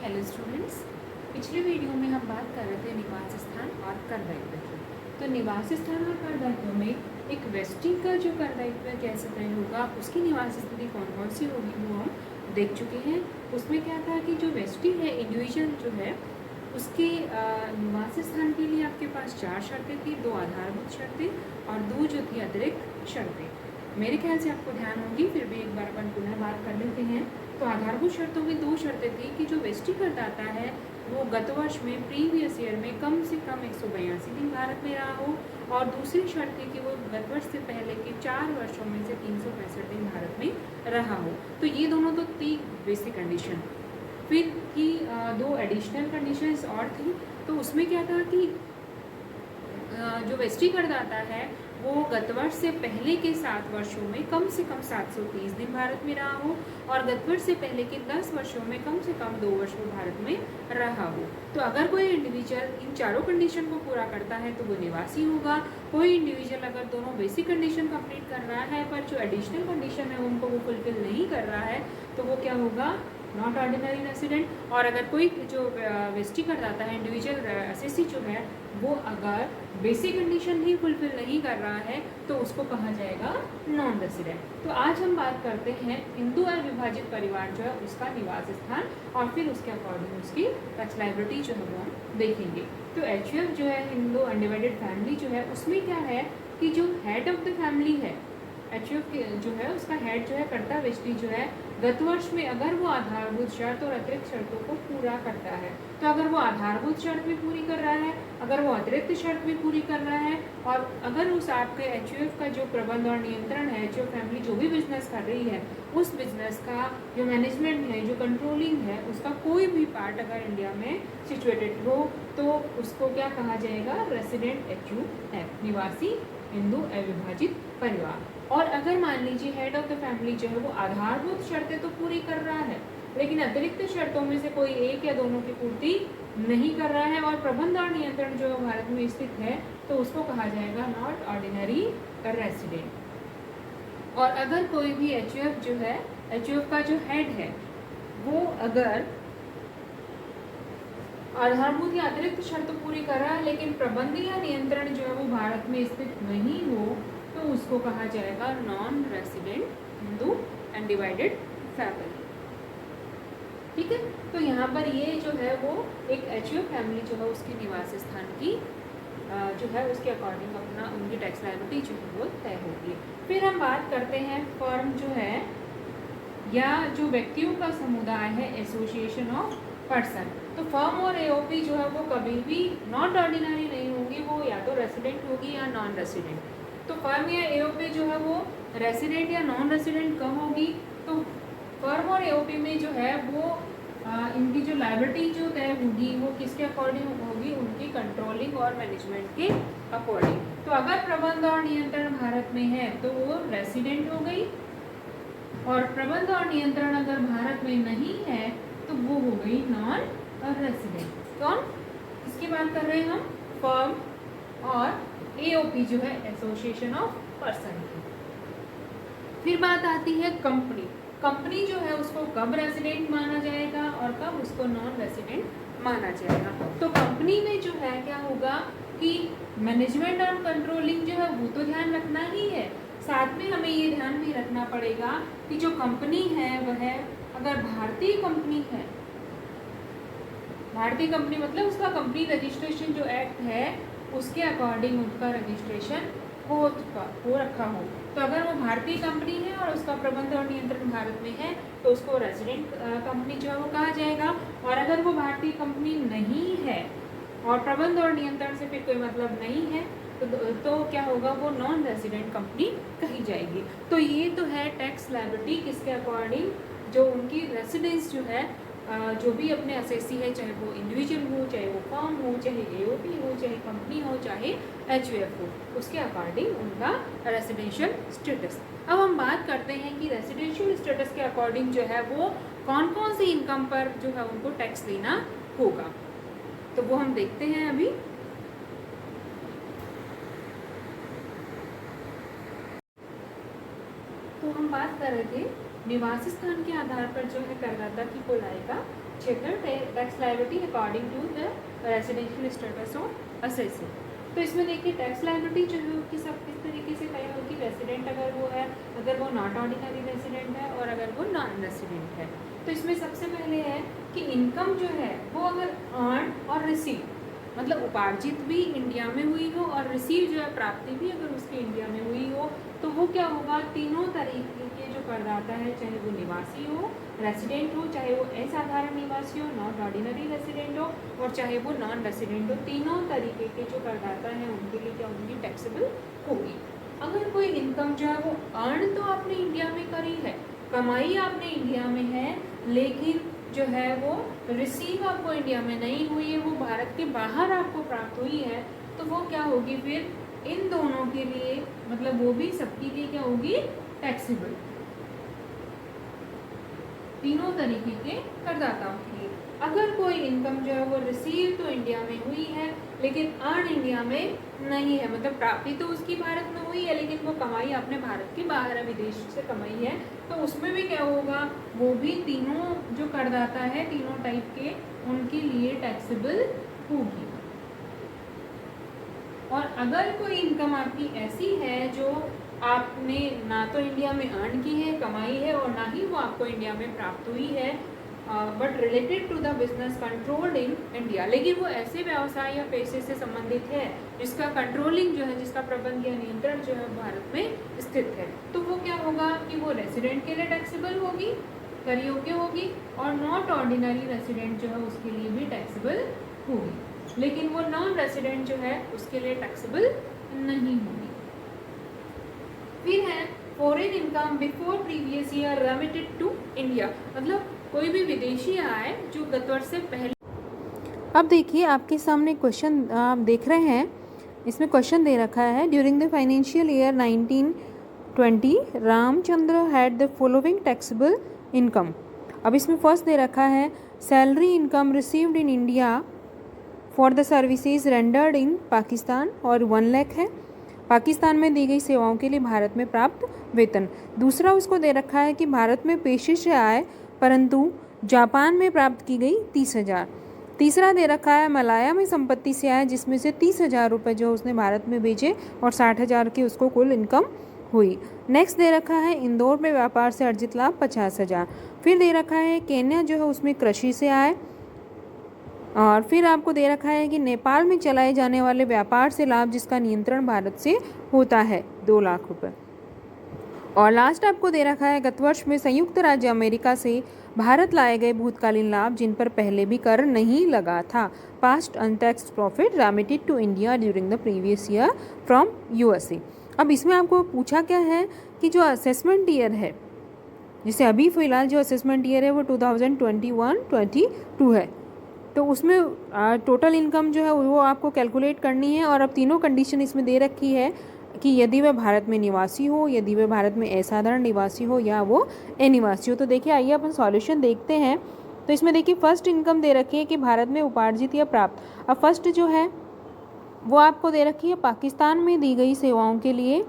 Hello students, पिछले video में हम बात कर रहे थे निवास स्थान और कर दायित्व की। तो निवास स्थान और कर दायित्व में एक व्यक्ति का जो कर दायित्व कैसे तय होगा, उसकी निवास स्थिति कौन कौन सी होगी वो हम देख चुके हैं। उसमें क्या था कि जो व्यक्ति है, इंडिविजुअल जो है, उसके निवास स्थान के लिए आपके पास 4 शर्तें थी, 2 आधारभूत शर्तें और 2 जो थी अतिरिक्त शर्तें। मेरे ख्याल से आपको ध्यान होगी, फिर भी एक बार अपन पुनः बात कर लेते हैं। तो आधारभूत शर्तों में 2 शर्तें थी कि जो वेस्टी करदाता है वो गत वर्ष में प्रीवियस ईयर में कम से कम 182 दिन भारत में रहा हो, और दूसरी शर्त थी कि वो गत वर्ष से पहले के 4 वर्षों में से 365 दिन भारत में रहा हो। तो ये दोनों तो थी बेसिक कंडीशन। फिर की 2 एडिशनल कंडीशंस और थी। तो उसमें क्या था कि जो वेस्टी करदाता है वो गत वर्ष से पहले के 7 वर्षों में कम से कम 730 दिन भारत में रहा हो, और गत वर्ष से पहले के 10 वर्षों में कम से कम 2 वर्ष वो भारत में रहा हो। तो अगर कोई इंडिविजुअल इन चारों कंडीशन को पूरा करता है तो वो निवासी होगा। कोई इंडिविजुअल अगर दोनों बेसिक कंडीशन कंप्लीट कर रहा है पर जो एडिशनल कंडीशन है उनको वो फुलफिल नहीं कर रहा है तो वो क्या होगा, नॉट ऑर्डिनरी रेसिडेंट। और अगर कोई जो वेस्टी करदाता है, इंडिविजुअल एसएससी जो है, वो अगर बेसिक कंडीशन ही फुलफिल नहीं कर रहा है तो उसको कहा जाएगा नॉन रेसिडेंट। तो आज हम बात करते हैं हिंदू अविभाजित परिवार जो है उसका निवास स्थान, और फिर उसके अकॉर्डिंग उसकी टैक्स लायबिलिटी जो है वो हम देखेंगे। तो एचयूएफ जो है, हिंदू अनडिवाइडेड फैमिली जो है, उसमें क्या है कि जो हेड ऑफ द फैमिली है, एचयूएफ जो है उसका हेड जो है, कर्ता व्यक्ति जो है, गत वर्ष में अगर वो आधारभूत शर्त और अतिरिक्त शर्तों को पूरा करता है, तो अगर वो आधारभूत शर्त भी पूरी कर रहा है, अगर वो अतिरिक्त शर्त भी पूरी कर रहा है, और अगर उस आपके एचयूएफ का जो प्रबंध और नियंत्रण है, एचयूएफ फैमिली जो भी बिजनेस कर रही है, उस बिजनेस का जो मैनेजमेंट है, जो कंट्रोलिंग है, उसका कोई भी पार्ट अगर इंडिया में सिचुएटेड हो तो उसको क्या कहा जाएगा, रेसिडेंट एचयूएफ, निवासी हिंदू अविभाजित परिवार। और अगर मान लीजिए हेड ऑफ द फैमिली जो है वो आधारभूत शर्तें तो पूरी कर रहा है लेकिन अतिरिक्त शर्तों में से कोई एक या दोनों की पूर्ति नहीं कर रहा है, और प्रबंध और नियंत्रण जो भारत में स्थित है, तो उसको कहा जाएगा नॉट ऑर्डिनरी रेसिडेंट। और अगर कोई भी एचयूएफ जो है, एचयूएफ का जो हेड है, वो अगर आधारभूत या अतिरिक्त शर्त पूरी कर रहा है लेकिन प्रबंध या नियंत्रण जो है वो भारत में स्थित नहीं हो, तो उसको कहा जाएगा non resident Hindu undivided family. ठीक है, तो यहाँ पर ये जो है वो एक एचयूएफ फैमिली जो है उसके निवास स्थान की जो है उसके अकॉर्डिंग अपना उनकी टैक्स लायबिलिटी जो है वो तय होगी। फिर हम बात करते हैं फर्म जो है या जो व्यक्तियों का समुदाय है, एसोसिएशन ऑफ पर्सन। तो फर्म और एओपी जो है वो कभी भी नॉट ऑर्डिनरी नहीं होगी, वो या तो रेसिडेंट होगी या नॉन रेसिडेंट। तो फर्म या एओपी जो है वो रेसिडेंट या नॉन रेसिडेंट कब होगी, तो फर्म और एओपी में जो है वो इनकी जो लायबिलिटी जो तय होगी वो किसके अकॉर्डिंग होगी, उनकी कंट्रोलिंग और मैनेजमेंट के अकॉर्डिंग। तो अगर प्रबंध और नियंत्रण भारत में है तो वो रेसिडेंट हो गई, और प्रबंध और नियंत्रण अगर भारत में नहीं है तो वो हो गई नॉन रेसिडेंट। कौन, किसकी बात कर रहे हैं हम, फर्म और एओपी जो है, एसोसिएशन ऑफ पर्सन की। फिर बात आती है कंपनी। कंपनी जो है उसको कब रेसिडेंट माना जाएगा और कब उसको नॉन रेसिडेंट माना जाएगा। तो कंपनी में जो है क्या होगा कि मैनेजमेंट और कंट्रोलिंग जो है वो तो ध्यान रखना ही है, साथ में हमें ये ध्यान भी रखना पड़ेगा कि जो कंपनी है वह अगर भारतीय कंपनी है, भारतीय कंपनी मतलब उसका कंपनी रजिस्ट्रेशन जो एक्ट है उसके अकॉर्डिंग उनका रजिस्ट्रेशन हो रखा हो। तो अगर वो भारतीय कंपनी है और उसका प्रबंध और नियंत्रण भारत में है तो उसको रेसिडेंट कंपनी जो है वो कहा जाएगा। और अगर वो भारतीय कंपनी नहीं है और प्रबंध और नियंत्रण से फिर कोई मतलब नहीं है तो क्या होगा, वो नॉन रेसिडेंट कंपनी कही जाएगी। तो ये तो है टैक्स लायबिलिटी किसके अकॉर्डिंग, जो उनकी रेसिडेंस जो है, जो भी अपने एसएससी है, चाहे वो इंडिविजुअल हो, चाहे वो फर्म हो, चाहे एओपी हो, चाहे कंपनी हो, चाहे एचयूएफ हो, उसके अकॉर्डिंग उनका रेसिडेंशियल स्टेटस। अब हम बात करते हैं कि रेसिडेंशियल स्टेटस के अकॉर्डिंग जो है वो कौन कौन सी इनकम पर जो है उनको टैक्स देना होगा, तो वो हम देखते हैं अभी। तो हम बात कर रहे थे निवास स्थान के आधार पर जो है करदाता की कुल आय का क्षेत्र tax liability according to the residential status of assessee. तो इसमें देखिए टैक्स लायबिलिटी जो है कि सब किस तरीके से तय होगी, रेसिडेंट अगर वो है, अगर वो नॉट ऑर्डिनरी रेसिडेंट है और अगर वो नॉन रेसिडेंट है। तो इसमें सबसे पहले है कि इनकम जो है वो अगर अर्न और रिसीव, मतलब उपार्जित भी इंडिया में हुई हो और रिसीव जो है प्राप्ति भी अगर उसके इंडिया में हुई हो, तो वो क्या होगा, तीनों तरीके के जो करदाता है, चाहे वो निवासी हो, रेसिडेंट हो, चाहे वो असाधारण निवासी हो, नॉट ऑर्डिनरी रेसिडेंट हो, और चाहे वो नॉन रेसिडेंट हो, तीनों तरीके के जो करदाता हैं उनके लिए क्या होगी, टैक्सेबल होगी। अगर कोई इनकम जो है वो अर्न तो आपने इंडिया में करी है, कमाई आपने इंडिया में है, लेकिन जो है वो रिसीव आपको इंडिया में नहीं हुई है, वो भारत के बाहर आपको प्राप्त हुई है, तो वो क्या होगी फिर इन दोनों के लिए, मतलब वो भी सबके लिए क्या होगी, टैक्सेबल, तीनों तरीके के करदाताओं के लिए। अगर कोई इनकम जो है वो रिसीव तो इंडिया में हुई है लेकिन अर्न इंडिया में नहीं है, मतलब प्राप्ति तो उसकी भारत में हुई है लेकिन वो कमाई आपने भारत के बाहर है, विदेश से कमाई है, तो उसमें भी क्या होगा, वो भी तीनों जो करदाता है, तीनों टाइप के, उनके लिए टैक्सेबल होगी। और अगर कोई इनकम आपकी ऐसी है जो आपने ना तो इंडिया में अर्न की है, कमाई है, और ना ही वो आपको इंडिया में प्राप्त हुई है, but related to the business controlled in India, लेकिन वो ऐसे व्यवसाय या पेशे से संबंधित है जिसका कंट्रोलिंग जो है, जिसका प्रबंध या नियंत्रण जो है भारत में स्थित है, तो वो क्या होगा कि वो रेसिडेंट के लिए टैक्सेबल होगी, कर योग्य होगी, और नॉट ऑर्डिनरी रेसिडेंट जो है उसके लिए भी टैक्सेबल होगी, लेकिन वो नॉन रेसिडेंट जो है उसके लिए टैक्सेबल नहीं होगी। फिर है foreign income before previous year remitted to India, मतलब कोई भी विदेशी आय जो गत वर्ष से पहले। अब देखिए आपके सामने क्वेश्चन आप देख रहे हैं, इसमें क्वेश्चन दे रखा है, during the financial year 1920 Ramchandra had the following taxable income. अब इसमें फर्स्ट दे रखा है salary income received in India for the services rendered इन पाकिस्तान, और 1 लाख है पाकिस्तान में दी गई सेवाओं के लिए भारत में प्राप्त वेतन। दूसरा उसको दे रखा है कि भारत में पेशे से आय परंतु जापान में प्राप्त की गई 30,000। तीसरा दे रखा है मलाया में संपत्ति से आय जिसमें से 30,000 रुपये जो उसने भारत में बेचे और 60,000 की उसको कुल इनकम हुई। नेक्स्ट दे रखा है इंदौर में व्यापार से अर्जित लाभ 50,000। फिर दे रखा है केन्या जो है उसमें कृषि से आय, और फिर आपको दे रखा है कि नेपाल में चलाए जाने वाले व्यापार से लाभ जिसका नियंत्रण भारत से होता है 2 लाख रुपए। और लास्ट आपको दे रखा है गत वर्ष में संयुक्त राज्य अमेरिका से भारत लाए गए भूतकालीन लाभ जिन पर पहले भी कर नहीं लगा था, past untaxed profit remitted to India during the previous year from USA. अब इसमें आपको पूछा क्या है कि जो असेसमेंट ईयर है, जिसे अभी फ़िलहाल जो असेसमेंट ईयर है वो 2021-22 है, तो उसमें टोटल इनकम जो है वो आपको कैलकुलेट करनी है। और अब तीनों कंडीशन इसमें दे रखी है कि यदि वह भारत में निवासी हो, यदि वह भारत में असाधारण निवासी हो, या वो अनिवासी हो। तो देखिए आइए अपन सॉल्यूशन देखते हैं। तो इसमें देखिए फर्स्ट इनकम दे रखी है कि भारत में उपार्जित या प्राप्त। अब फर्स्ट जो है वो आपको दे रखी है पाकिस्तान में दी गई सेवाओं के लिए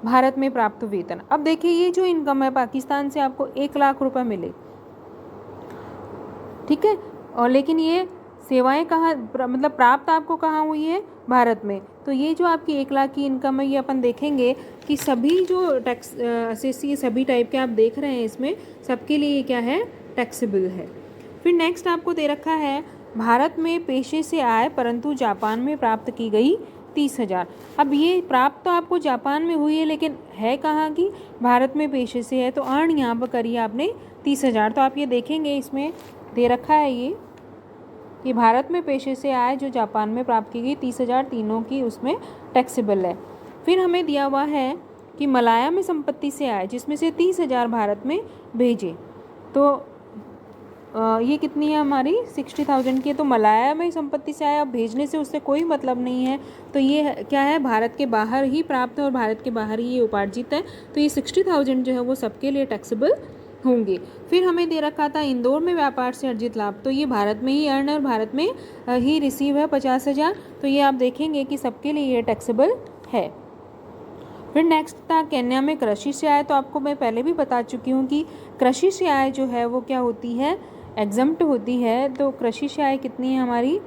भारत में प्राप्त वेतन। अब देखिए ये जो इनकम है पाकिस्तान से आपको 1 लाख रुपए मिले, ठीक है, और लेकिन ये सेवाएं कहाँ, मतलब प्राप्त आपको कहाँ हुई है, भारत में। तो ये जो आपकी 1 लाख की इनकम है ये अपन देखेंगे कि सभी जो टैक्स असेसी सभी टाइप के आप देख रहे हैं इसमें सबके लिए क्या है, टैक्सेबल है। फिर नेक्स्ट आपको दे रखा है भारत में पेशे से आय परंतु जापान में प्राप्त की गई 30,000। अब ये प्राप्त तो आपको जापान में हुई है लेकिन है कहाँ की, भारत में पेशे से है, तो अर्न यहाँ पर करिए आपने 30,000। तो आप ये देखेंगे इसमें दे रखा है ये कि भारत में पेशे से आय जो जापान में प्राप्त की गई 30,000, तीनों की उसमें टैक्सेबल है। फिर हमें दिया हुआ है कि मलाया में संपत्ति से आय जिसमें से 30,000 भारत में भेजे, तो ये कितनी है हमारी 60,000 की है। तो मलाया में संपत्ति से आय, अब भेजने से उससे कोई मतलब नहीं है, तो ये क्या है, भारत के बाहर ही प्राप्त है और भारत के बाहर ही ये उपार्जित है, तो ये 60,000 जो है वो सबके लिए टैक्सेबल होंगे। फिर हमें दे रखा था इंदौर में व्यापार से अर्जित लाभ, तो ये भारत में ही अर्न और भारत में ही रिसीव है 50,000, तो ये आप देखेंगे कि सबके लिए ये टैक्सेबल है। फिर नेक्स्ट था केन्या में कृषि से आय। तो आपको मैं पहले भी बता चुकी हूँ कि कृषि से आय जो है वो क्या होती है, एग्जम्प्ट होती है। तो कृषि से आय कितनी है हमारी,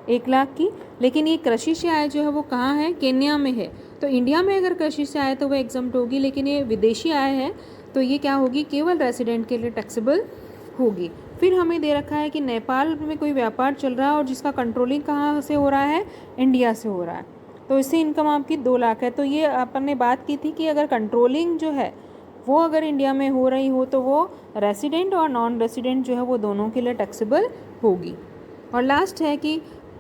1 लाख की। लेकिन ये कृषि से आय जो है वो कहाँ है, केन्या में है। तो इंडिया में अगर कृषि से आय तो वह एग्जम्प्ट होगी, लेकिन ये विदेशी आय है तो ये क्या होगी, केवल रेसिडेंट के लिए टैक्सेबल होगी। फिर हमें दे रखा है कि नेपाल में कोई व्यापार चल रहा है और जिसका कंट्रोलिंग कहाँ से हो रहा है, इंडिया से हो रहा है, तो इससे इनकम आपकी 2 लाख है। तो ये अपन ने बात की थी कि अगर कंट्रोलिंग जो है वो अगर इंडिया में हो रही हो तो वो रेसिडेंट और नॉन रेसिडेंट जो है वो दोनों के लिए टैक्सेबल होगी। और लास्ट है कि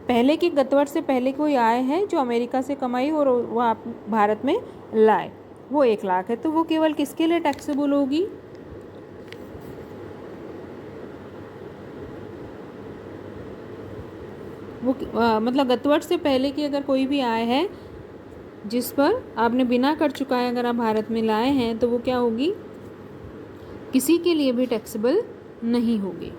पहले की गत वर्ष से पहले कोई आय है जो अमेरिका से कमाई और वो आप भारत में लाए, वो 1 लाख है, तो वो केवल किसके लिए टैक्सेबल होगी, वो मतलब गत वर्ष से पहले की अगर कोई भी आय है जिस पर आपने बिना कर चुकाए अगर आप भारत में लाए हैं तो वो क्या होगी, किसी के लिए भी टैक्सेबल नहीं होगी।